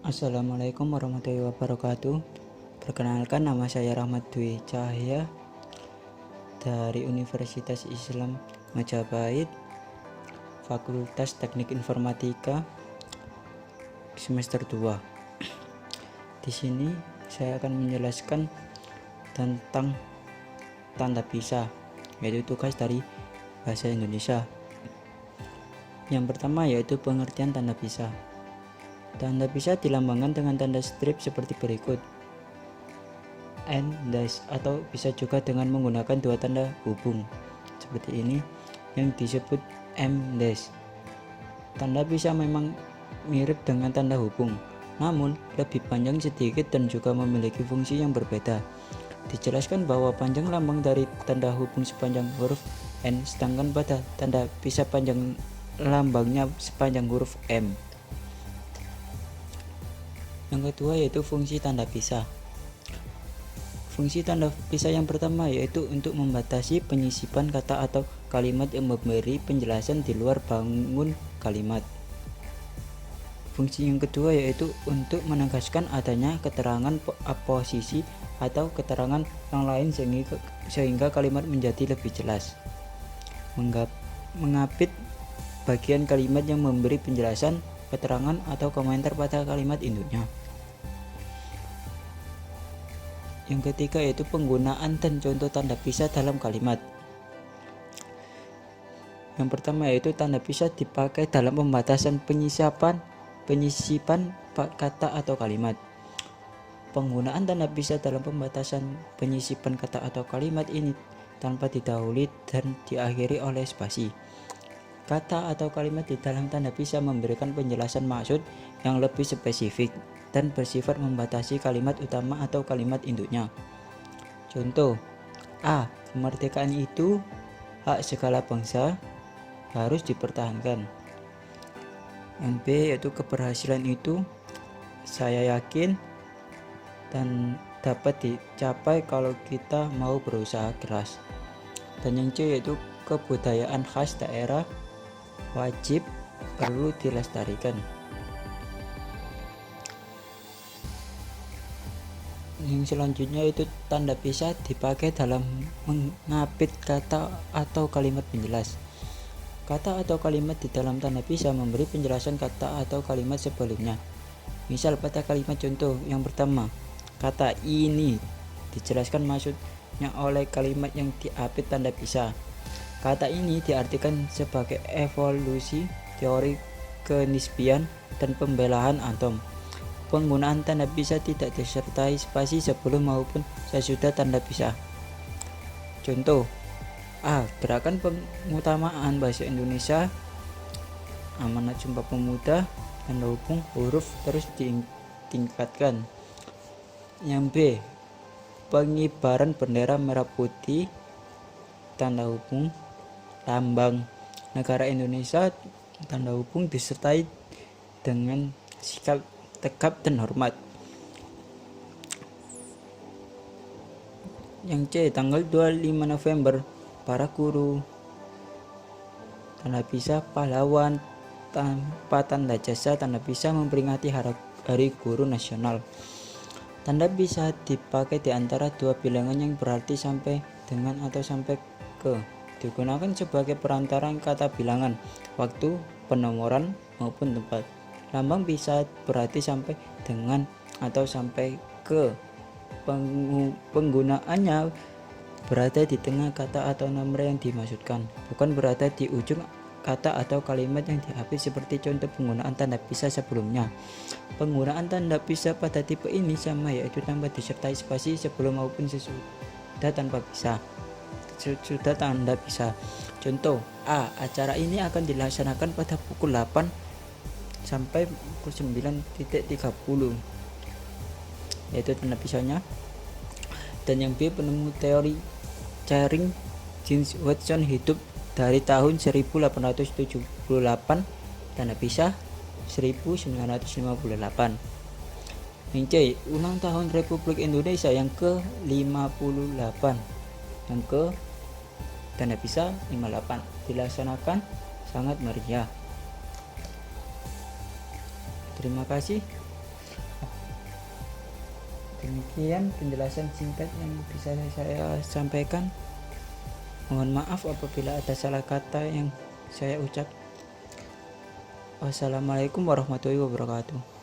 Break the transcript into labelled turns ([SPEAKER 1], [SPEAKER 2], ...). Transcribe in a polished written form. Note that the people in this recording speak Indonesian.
[SPEAKER 1] Assalamualaikum warahmatullahi wabarakatuh. Perkenalkan, nama saya Rahmat Dwi Cahaya dari Universitas Islam Majapahit, Fakultas Teknik Informatika, semester 2. Di sini saya akan menjelaskan tentang tanda pisah, yaitu tugas dari bahasa Indonesia. Yang pertama yaitu pengertian tanda pisah. Tanda pisah dilambangkan dengan tanda strip seperti berikut: and dash, atau bisa juga dengan menggunakan dua tanda hubung seperti ini yang disebut M dash. Tanda pisah memang mirip dengan tanda hubung, namun lebih panjang sedikit dan juga memiliki fungsi yang berbeda. Dijelaskan bahwa panjang lambang dari tanda hubung sepanjang huruf N, sedangkan pada tanda pisah panjang lambangnya sepanjang huruf M. Yang kedua yaitu fungsi tanda pisah. Fungsi tanda pisah yang pertama yaitu untuk membatasi penyisipan kata atau kalimat yang memberi penjelasan di luar bangun kalimat. Fungsi yang kedua yaitu untuk menegaskan adanya keterangan posisi atau keterangan yang lain sehingga kalimat menjadi lebih jelas. Mengapit bagian kalimat yang memberi penjelasan, keterangan, atau komentar pada kalimat induknya. Yang ketiga yaitu penggunaan dan contoh tanda pisah dalam kalimat. Yang pertama yaitu tanda pisah dipakai dalam pembatasan penyisipan kata atau kalimat. Penggunaan tanda pisah dalam pembatasan penyisipan kata atau kalimat ini tanpa didahului dan diakhiri oleh spasi. Kata atau kalimat di dalam tanda pisah memberikan penjelasan maksud yang lebih spesifik dan bersifat membatasi kalimat utama atau kalimat induknya. Contoh: A. Kemerdekaan itu hak segala bangsa, harus dipertahankan. Yang B yaitu keberhasilan itu saya yakin dan dapat dicapai kalau kita mau berusaha keras. Dan yang C yaitu kebudayaan khas daerah wajib perlu dilestarikan. Yang selanjutnya itu tanda pisah dipakai dalam mengapit kata atau kalimat penjelas. Kata atau kalimat di dalam tanda pisah memberi penjelasan kata atau kalimat sebelumnya. Misal pada kalimat contoh yang pertama, kata ini dijelaskan maksudnya oleh kalimat yang diapit tanda pisah. Kata ini diartikan sebagai evolusi teori kenisbian dan pembelaan atom. Penggunaan tanda pisah tidak disertai spasi sebelum maupun sesudah tanda pisah. Contoh: A. Gerakan pengutamaan bahasa Indonesia, Amanat Sumpah Pemuda, tanda hubung huruf terus ditingkatkan. Yang B. Pengibaran bendera merah putih, tanda hubung lambang negara Indonesia, tanda hubung disertai dengan sikap tegap dan hormat. Yang C. Tanggal 25 November para guru, tanda pisah pahlawan tanpa tanda jasa, tanda pisah memperingati Hari Guru Nasional. Tanda pisah dipakai di antara dua bilangan yang berarti sampai dengan atau sampai ke. Digunakan sebagai perantara kata bilangan, waktu, penomoran, maupun tempat. Lambang pisah berarti sampai dengan atau sampai ke. Penggunaannya berada di tengah kata atau nomor yang dimaksudkan, bukan berada di ujung kata atau kalimat yang diapit seperti contoh penggunaan tanda pisah sebelumnya. Penggunaan tanda pisah pada tipe ini sama, yaitu tanpa disertai spasi sebelum maupun sesudah tanda pisah. Contoh: A. Acara ini akan dilaksanakan pada pukul 8 sampai pukul 9.30, yaitu tanda pisahnya. Dan yang B. Penemu teori Charing James Watson hidup dari tahun 1878, tanda pisah 1958. Yang C. Ulang tahun Republik Indonesia yang ke-58, yang ke, tanda pisah 58, dilaksanakan sangat meriah. Terima kasih. Demikian penjelasan singkat yang bisa saya sampaikan. Mohon maaf apabila ada salah kata yang saya ucap. Wassalamualaikum warahmatullahi wabarakatuh.